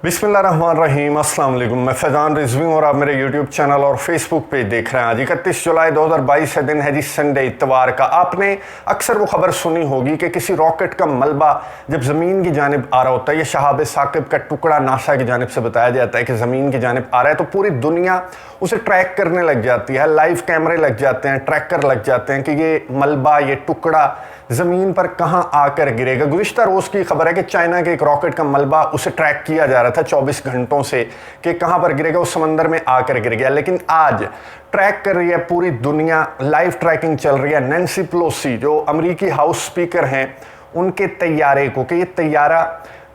बिस्मिल्लाहिर्रहमानिर्रहीम, अस्सलाम वालेकुम। मैं फैज़ान रिजवी और आप मेरे यूट्यूब चैनल और फेसबुक पेज देख रहे हैं। आज 31 जुलाई 2022 है, दिन है जी संडे, इतवार का। आपने अक्सर वो खबर सुनी होगी कि किसी रॉकेट का मलबा जब ज़मीन की जानिब आ रहा होता है, ये शहाब साकिब का टुकड़ा नासा की जानिब से बताया जाता है कि ज़मीन की जानिब आ रहा है, तो पूरी दुनिया उसे ट्रैक करने लग जाती है। लाइव कैमरे लग जाते हैं, ट्रैकर लग जाते हैं कि ये मलबा, ये टुकड़ा ज़मीन पर कहाँ आकर गिरेगा। गुज़िश्ता रोज़ की खबर है कि चाइना के एक रॉकेट का मलबा, उसे ट्रैक किया जा रहा था 24 घंटों से कि कहाँ पर गिरेगा, उस समंदर में आकर गिर गया। लेकिन आज ट्रैक कर रही है पूरी दुनिया, लाइव ट्रैकिंग चल रही है। नैन्सी पेलोसी जो अमेरिकी हाउस स्पीकर हैं, उनके तैयारे को, कि ये तैयारा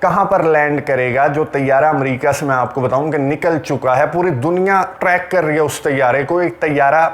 कहाँ पर लैंड करेगा। जो तैयारा अमेरिका से मैं आपको बताऊं कि निकल चुका है, पूरी दुनिया ट्रैक कर रही है उस तैयारे को। एक तैयारा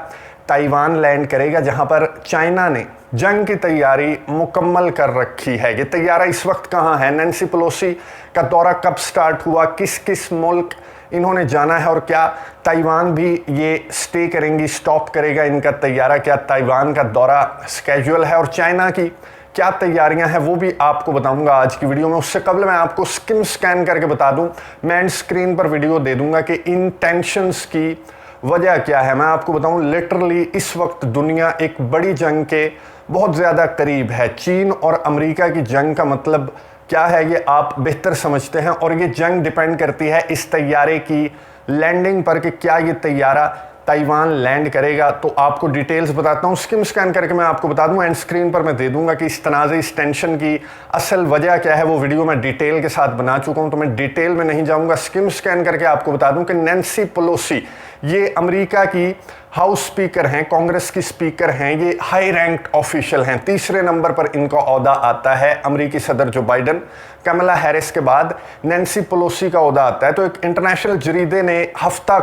ताइवान लैंड करेगा जहां पर चाइना ने जंग की तैयारी मुकम्मल कर रखी है। ये तैयारा इस वक्त कहां है, नैन्सी पेलोसी का दौरा कब स्टार्ट हुआ, किस किस मुल्क इन्होंने जाना है, और क्या ताइवान भी ये स्टे करेंगी, स्टॉप करेगा इनका तैयारा, क्या ताइवान का दौरा स्केड्यूल है, और चाइना की क्या तैयारियां हैं, वो भी आपको बताऊंगा आज की वीडियो में। उससे कबल मैं आपको स्कैन करके बता दूं, मैं एंड स्क्रीन पर वीडियो दे दूंगा कि इन टेंशंस की वजह क्या है। मैं आपको बताऊं, लिटरली इस वक्त दुनिया एक बड़ी जंग के बहुत ज़्यादा करीब है। चीन और अमेरिका की जंग का मतलब क्या है ये आप बेहतर समझते हैं, और ये जंग डिपेंड करती है इस तैयारे की लैंडिंग पर कि क्या ये तैयारा ताइवान लैंड करेगा। तो आपको डिटेल्स बताता हूँ, स्कैन करके मैं आपको बता दूँ, एंड स्क्रीन पर मैं दे दूंगा कि इस तनाज़े, इस टेंशन की असल वजह क्या है। वो वीडियो मैं डिटेल के साथ बना चुका हूँ, तो मैं डिटेल में नहीं जाऊँगा। स्कैन करके आपको बता दूँ कि नैन्सी पेलोसी ये अमेरिका की हाउस स्पीकर हैं, कांग्रेस की स्पीकर हैं, ये हाई रैंक्ड ऑफिशियल हैं। तीसरे नंबर पर इनका ओहदा आता है अमेरिकी सदर जो बाइडन, कमला हैरिस के बाद नैन्सी पेलोसी का ओहदा आता है। तो एक इंटरनेशनल जरीदे ने एक हफ्ता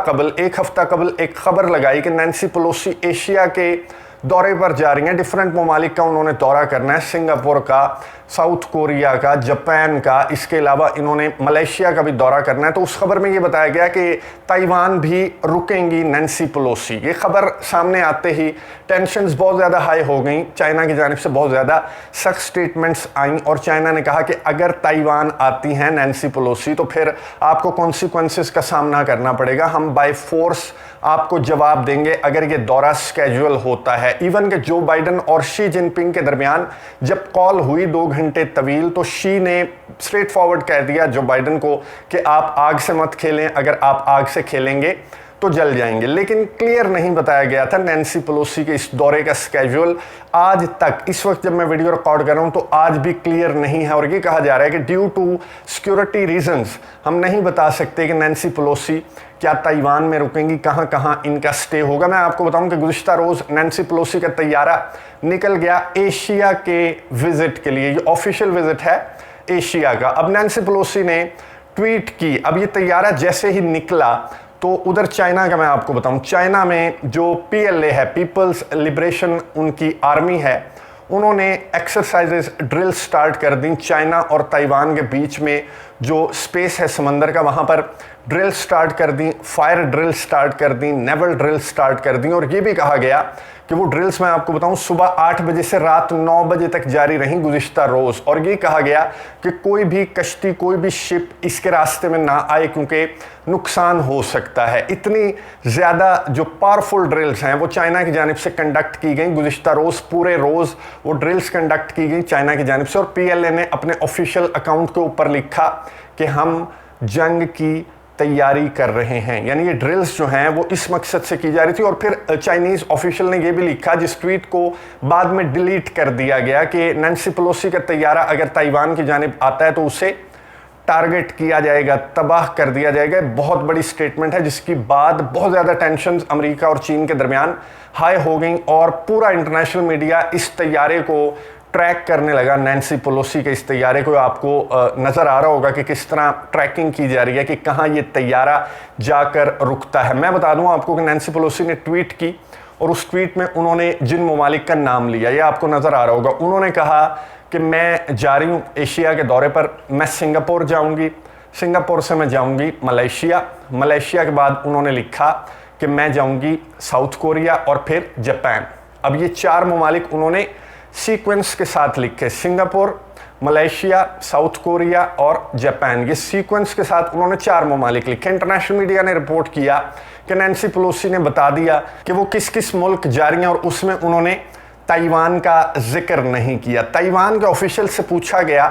कबल एक खबर लगाई कि नैन्सी पेलोसी एशिया के दौरे पर जा रही हैं। डिफरेंट ममालिक का उन्होंने दौरा करना है, सिंगापुर का, साउथ कोरिया का, जापान का, इसके अलावा इन्होंने मलेशिया का भी दौरा करना है। तो उस खबर में ये बताया गया कि ताइवान भी रुकेंगी नैन्सी पेलोसी। ये खबर सामने आते ही टेंशन्स बहुत ज़्यादा हाई हो गई, चाइना की जानिब से बहुत ज़्यादा सख्त स्टेटमेंट्स आई, और चाइना ने कहा कि अगर ताइवान आती हैं नैन्सी पेलोसी तो फिर आपको कॉन्सिक्वेंसेस का सामना करना पड़ेगा, हम बाय फोर्स आपको जवाब देंगे अगर ये दौरा स्केड्यूल होता है। इवन कि जो बाइडन और शी जिनपिंग के दरमियान जब कॉल हुई 2 घंटे तवील, तो शी ने स्ट्रेट फॉरवर्ड कह दिया जो बाइडन को कि आप आग से मत खेलें, अगर आप आग से खेलेंगे तो जल जाएंगे। लेकिन क्लियर नहीं बताया गया था नैन्सी पेलोसी के इस दौरे का स्केड्यूल। आज तक, इस वक्त जब मैं वीडियो रिकॉर्ड कर रहा हूं, तो आज भी क्लियर नहीं है, और ये कहा जा रहा है कि ड्यू टू सिक्योरिटी रीजंस हम नहीं बता सकते कि नैन्सी पेलोसी क्या ताइवान में रुकेंगी, कहां कहां इनका स्टे होगा। मैं आपको बताऊं कि गुज़िश्ता रोज़ नैन्सी पेलोसी का तैयारा निकल गया एशिया के विजिट के लिए। ये ऑफिशियल विजिट है एशिया का। अब नैन्सी पेलोसी ने ट्वीट की, अब ये तैयारा जैसे ही निकला तो उधर चाइना का मैं आपको बताऊं, चाइना में जो PLA है, पीपल्स लिबरेशन उनकी आर्मी है, उन्होंने एक्सरसाइजेस, ड्रिल स्टार्ट कर दी। चाइना और ताइवान के बीच में जो स्पेस है समंदर का, वहाँ पर ड्रिल स्टार्ट कर दी, फायर ड्रिल स्टार्ट कर दी, नेवल ड्रिल स्टार्ट कर दी। और ये भी कहा गया कि वो ड्रिल्स मैं आपको बताऊं सुबह 8 बजे से रात 9 बजे तक जारी रहीं गुज़िश्ता रोज़। और ये कहा गया कि कोई भी कश्ती, कोई भी शिप इसके रास्ते में ना आए क्योंकि नुकसान हो सकता है। इतनी ज़्यादा जो पावरफुल ड्रिल्स हैं वो चाइना की जानिब से कंडक्ट की गई गुज़िश्ता रोज़। पूरे रोज़ वो ड्रिल्स कंडक्ट की गई चाइना की जानिब से, और PLA ने अपने ऑफिशियल अकाउंट के ऊपर लिखा कि हम जंग की तैयारी कर रहे हैं। यानी ये ड्रिल्स जो हैं वो इस मकसद से की जा रही थी। और फिर चाइनीज़ ऑफिशियल ने ये भी लिखा, जिस ट्वीट को बाद में डिलीट कर दिया गया, कि नैन्सी पेलोसी का तैयारा अगर ताइवान की जानिब आता है तो उसे टारगेट किया जाएगा, तबाह कर दिया जाएगा। बहुत बड़ी स्टेटमेंट है, जिसकी बाद बहुत ज़्यादा टेंशन अमेरिका और चीन के दरमियान हाई हो गई, और पूरा इंटरनेशनल मीडिया इस तैयारे को ट्रैक करने लगा। नैन्सी पेलोसी के इस तैयारे को आपको नज़र आ रहा होगा कि किस तरह ट्रैकिंग की जा रही है कि कहाँ ये तैयारा जाकर रुकता है। मैं बता दूं आपको कि नैन्सी पेलोसी ने ट्वीट की, और उस ट्वीट में उन्होंने जिन ममालिक का नाम लिया, ये आपको नज़र आ रहा होगा। उन्होंने कहा कि मैं जा रही हूँ एशिया के दौरे पर, मैं सिंगापुर जाऊँगी, सिंगापुर से मैं जाऊँगी मलेशिया, मलेशिया के बाद उन्होंने लिखा कि मैं जाऊँगी साउथ कोरिया और फिर जापान। अब ये 4 ममालिक उन्होंने सीक्वेंस के साथ लिखे, सिंगापुर, मलेशिया, साउथ कोरिया और जापान। ये सीक्वेंस के साथ उन्होंने 4 ममालिक लिखे। इंटरनेशनल मीडिया ने रिपोर्ट किया कि नैन्सी पेलोसी ने बता दिया कि वो किस किस मुल्क जा रही हैं और उसमें उन्होंने ताइवान का जिक्र नहीं किया। ताइवान के ऑफिशियल से पूछा गया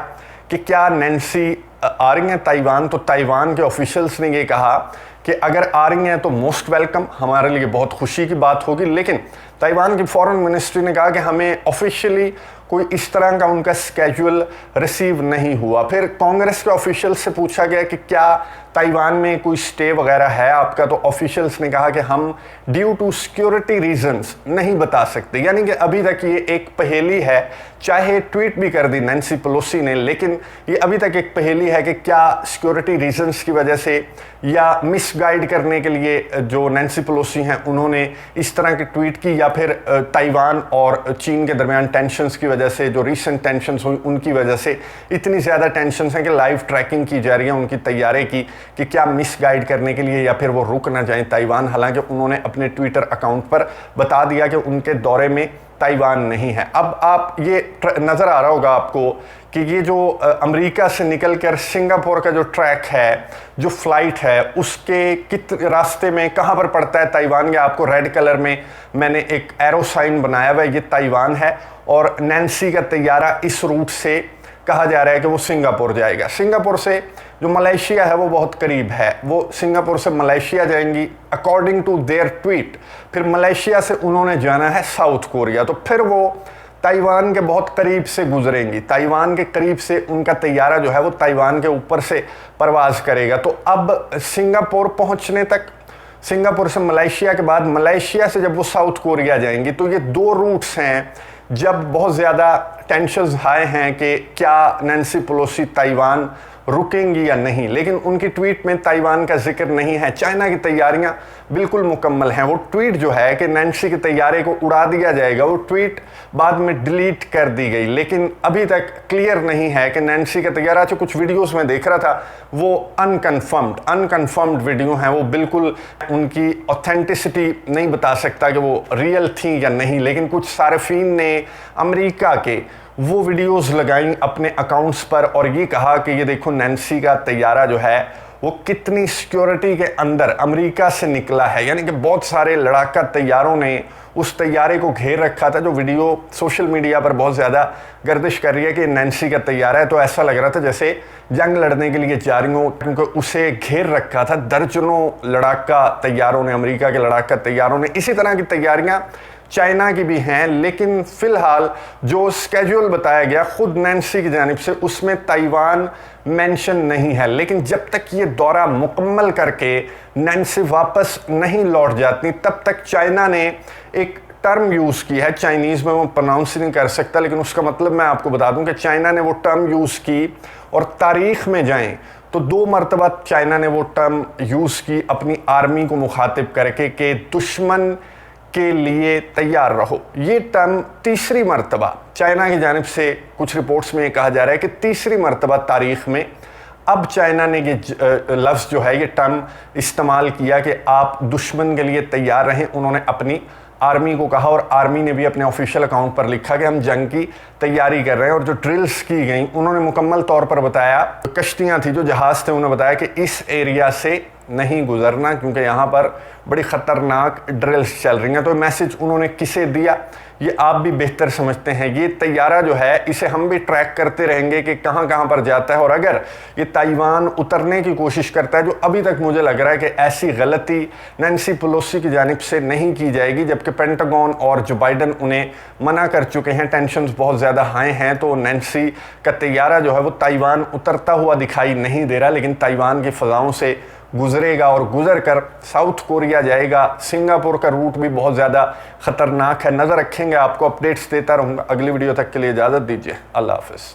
कि क्या नैन्सी आ रही हैं ताइवान, तो ताइवान के ऑफिशियल्स ने ये कहा कि अगर आ रही हैं तो मोस्ट वेलकम, हमारे लिए बहुत खुशी की बात होगी। लेकिन ताइवान की फॉरेन मिनिस्ट्री ने कहा कि हमें ऑफिशियली कोई इस तरह का उनका स्केड्यूल रिसीव नहीं हुआ। फिर कांग्रेस के ऑफिशियल से पूछा गया कि क्या ताइवान में कोई स्टे वगैरह है आपका, तो ऑफिशियल्स ने कहा कि हम ड्यू टू सिक्योरिटी रीजंस नहीं बता सकते। यानी कि अभी तक ये एक पहेली है, चाहे ट्वीट भी कर दी नैन्सी पेलोसी ने, लेकिन ये अभी तक एक पहेली है कि क्या सिक्योरिटी रीजंस की वजह से या मिसगाइड करने के लिए जो नैन्सी पेलोसी हैं उन्होंने इस तरह की ट्वीट की, या फिर ताइवान और चीन के दरमियान टेंशन्स की वजह से, जो रीसेंट टेंशन्स हुई उनकी वजह से इतनी ज़्यादा टेंशन्स हैं कि लाइव ट्रैकिंग की जा रही है उनकी तैयारी की कि क्या मिसगाइड करने के लिए या फिर वो रुक ना जाएं ताइवान। हालांकि उन्होंने अपने ट्विटर अकाउंट पर बता दिया कि उनके दौरे में ताइवान नहीं है। अब आप ये नज़र आ रहा होगा आपको कि ये जो अमेरिका से निकलकर सिंगापुर का जो ट्रैक है, जो फ्लाइट है, उसके रास्ते में कहाँ पर पड़ता है ताइवान, या आपको रेड कलर में मैंने एक एरो साइन बनाया हुआ है, ये ताइवान है। और नैन्सी का तैयारा इस रूट से कहा जा रहा है कि वो सिंगापुर जाएगा। सिंगापुर से जो मलेशिया है वो बहुत करीब है, वो सिंगापुर से मलेशिया जाएंगी अकॉर्डिंग टू देयर ट्वीट। फिर मलेशिया से उन्होंने जाना है साउथ कोरिया, तो फिर वो ताइवान के बहुत करीब से गुजरेंगी। ताइवान के करीब से उनका तैयारा जो है वो ताइवान के ऊपर से परवाज करेगा। तो अब सिंगापुर पहुंचने तक, सिंगापुर से मलेशिया के बाद मलेशिया से जब वो साउथ कोरिया जाएंगी, तो ये 2 रूट्स हैं जब बहुत ज़्यादा टेंशन्स हाई हैं कि क्या नैन्सी पेलोसी ताइवान रुकेंगी या नहीं। लेकिन उनकी ट्वीट में ताइवान का जिक्र नहीं है। चाइना की तैयारियां बिल्कुल मुकम्मल हैं। वो ट्वीट जो है कि नैन्सी के तैयारे को उड़ा दिया जाएगा, वो ट्वीट बाद में डिलीट कर दी गई। लेकिन अभी तक क्लियर नहीं है कि नैन्सी का तैयारा, जो कुछ वीडियोस में देख रहा था वो अनकन्फर्म्ड वीडियो हैं, वो बिल्कुल उनकी ऑथेंटिसिटी नहीं बता सकता कि वो रियल थी या नहीं। लेकिन कुछ सार्फिन ने अमेरिका के वो वीडियोस लगाई अपने अकाउंट्स पर और ये कहा कि ये देखो नैन्सी का तैयारा जो है वो कितनी सिक्योरिटी के अंदर अमेरिका से निकला है। यानी कि बहुत सारे लड़ाका तैयारों ने उस तैयारे को घेर रखा था। जो वीडियो सोशल मीडिया पर बहुत ज़्यादा गर्दिश कर रही है कि नैन्सी का तैयारा है, तो ऐसा लग रहा था जैसे जंग लड़ने के लिए जा रही हो, क्योंकि उसे घेर रखा था दर्जनों लड़ाका तैयारों ने, अमेरिका के लड़ाका तैयारों ने। इसी तरह की तैयारियाँ चाइना की भी हैं, लेकिन फ़िलहाल जो स्केड्यूल बताया गया खुद नैन्सी की जानिब से, उसमें ताइवान मेंशन नहीं है। लेकिन जब तक ये दौरा मुकम्मल करके नैन्सी वापस नहीं लौट जाती, तब तक चाइना ने एक टर्म यूज़ की है, चाइनीज़ में वो प्रोनाउंस नहीं कर सकता, लेकिन उसका मतलब मैं आपको बता दूं कि चाइना ने वो टर्म यूज़ की, और तारीख़ में जाएं तो 2 मरतबा चाइना ने वो टर्म यूज़ की अपनी आर्मी को मुखातिब करके कि दुश्मन के लिए तैयार रहो। ये टर्म तीसरी मरतबा चाइना की जानिब से कुछ रिपोर्ट्स में कहा जा रहा है कि तीसरी मरतबा तारीख़ में अब चाइना ने ये लफ्ज़ जो है, ये टर्म इस्तेमाल किया कि आप दुश्मन के लिए तैयार रहें। उन्होंने अपनी आर्मी को कहा, और आर्मी ने भी अपने ऑफिशियल अकाउंट पर लिखा कि हम जंग की तैयारी कर रहे हैं। और जो ड्रिल्स की गई उन्होंने मुकम्मल तौर पर बताया, जो कश्तियाँ थी, जो जहाज़ थे, उन्होंने बताया कि इस एरिया से नहीं गुजरना क्योंकि यहाँ पर बड़ी ख़तरनाक ड्रिल्स चल रही हैं। तो मैसेज उन्होंने किसे दिया ये आप भी बेहतर समझते हैं। ये तैयारा जो है इसे हम भी ट्रैक करते रहेंगे कि कहाँ कहाँ पर जाता है, और अगर ये ताइवान उतरने की कोशिश करता है, जो अभी तक मुझे लग रहा है कि ऐसी गलती नैन्सी पेलोसी की जानिब से नहीं की जाएगी, जबकि पेंटागन और जो बाइडन उन्हें मना कर चुके हैं, टेंशन्स बहुत ज़्यादा हाई हैं, तो नैन्सी का तैयारा जो है वो ताइवान उतरता हुआ दिखाई नहीं दे रहा, लेकिन ताइवान की फ़ज़ाओं से गुजरेगा और गुजर कर साउथ कोरिया जाएगा। सिंगापुर का रूट भी बहुत ज़्यादा ख़तरनाक है। नज़र रखेंगे, आपको अपडेट्स देता रहूँगा। अगली वीडियो तक के लिए इजाज़त दीजिए। अल्लाह हाफ़िज़।